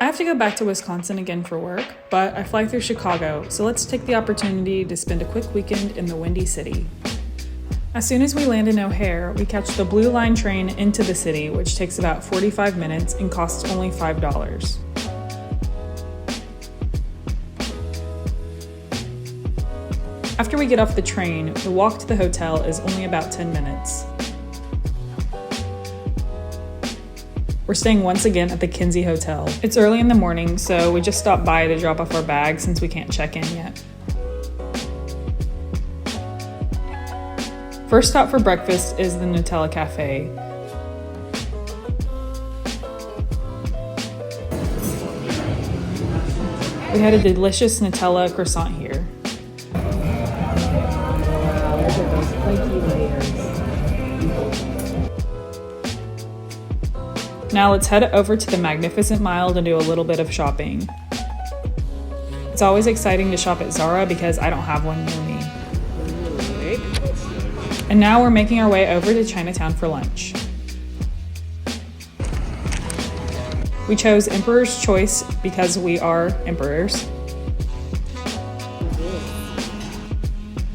I have to go back to Wisconsin again for work, but I fly through Chicago, so let's take the opportunity to spend a quick weekend in the Windy City. As soon as we land in O'Hare, we catch the Blue Line train into the city, which takes about 45 minutes and costs only $5. After we get off the train, the walk to the hotel is only about 10 minutes. We're staying once again at the Kinzie Hotel. It's early in the morning, so we just stopped by to drop off our bags since we can't check in yet. First stop for breakfast is the Nutella Cafe. We had a delicious Nutella croissant here. Wow, look at those flaky layers. Now let's head over to the Magnificent Mile to do a little bit of shopping. It's always exciting to shop at Zara because I don't have one near me. And now we're making our way over to Chinatown for lunch. We chose Emperor's Choice because we are emperors.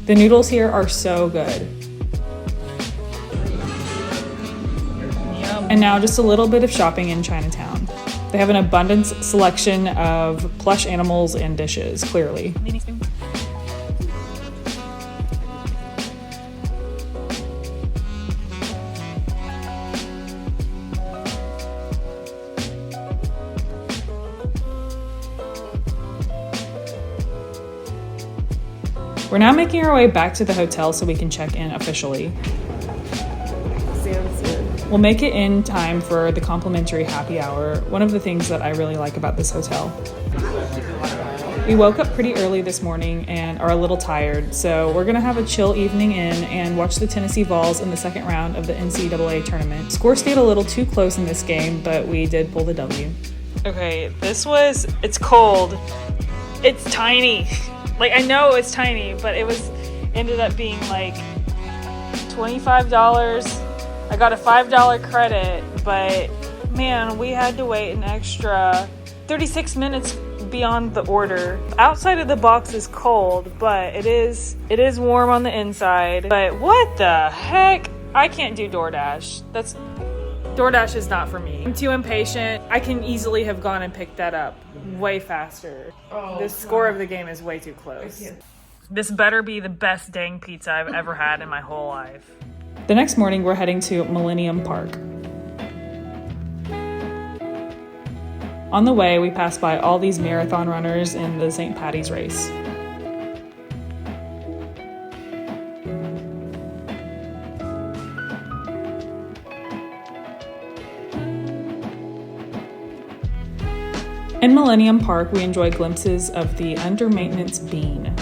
The noodles here are so good. And now just a little bit of shopping in Chinatown. They have an abundant selection of plush animals and dishes, clearly. We're now making our way back to the hotel so we can check in officially. We'll make it in time for the complimentary happy hour, one of the things that I really like about this hotel. We woke up pretty early this morning and are a little tired, so we're gonna have a chill evening in and watch the Tennessee Vols in the second round of the NCAA tournament. Score stayed a little too close in this game, but we did pull the W. Okay, it's cold. It's tiny. Like, I know it's tiny, but ended up being like $25. I got a $5 credit, but man, we had to wait an extra 36 minutes beyond the order. Outside of the box is cold, but it is warm on the inside. But what the heck? I can't do DoorDash. DoorDash is not for me. I'm too impatient. I can easily have gone and picked that up way faster. The score of the game is way too close. This better be the best dang pizza I've ever had in my whole life. The next morning, we're heading to Millennium Park. On the way, we pass by all these marathon runners in the St. Paddy's race. In Millennium Park, we enjoy glimpses of the under-maintenance bean.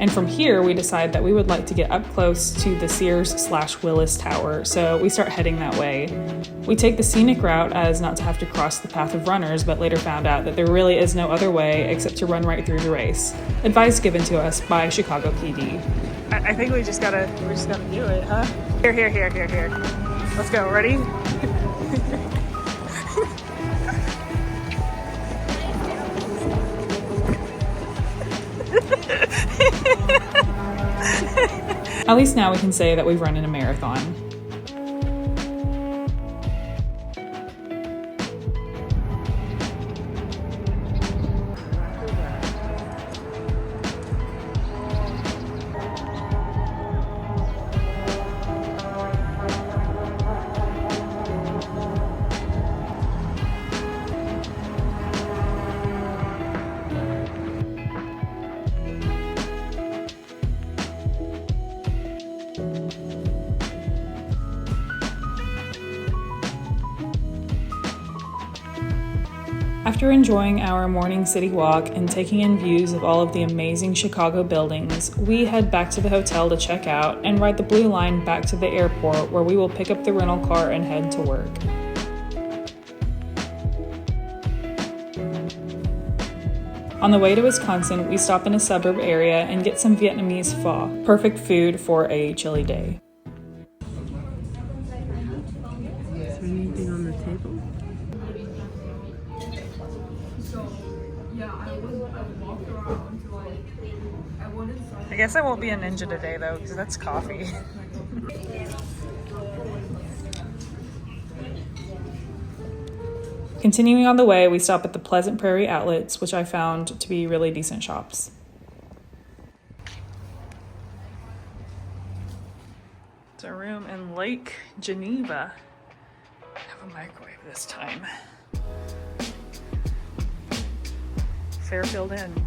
And from here, we decide that we would like to get up close to the Sears/Willis Tower, so we start heading that way. We take the scenic route as not to have to cross the path of runners, but later found out that there really is no other way except to run right through the race. Advice given to us by Chicago PD. I think we just gotta do it, huh? Here. Let's go, ready? At least now we can say that we've run in a marathon. After enjoying our morning city walk and taking in views of all of the amazing Chicago buildings, we head back to the hotel to check out and ride the Blue Line back to the airport, where we will pick up the rental car and head to work. On the way to Wisconsin, we stop in a suburb area and get some Vietnamese pho. Perfect food for a chilly day. Is there anything on the table? I guess I won't be a ninja today though, because that's coffee. Continuing on the way, we stop at the Pleasant Prairie Outlets, which I found to be really decent shops. It's a room in Lake Geneva. I have a microwave this time. Fairfield Inn.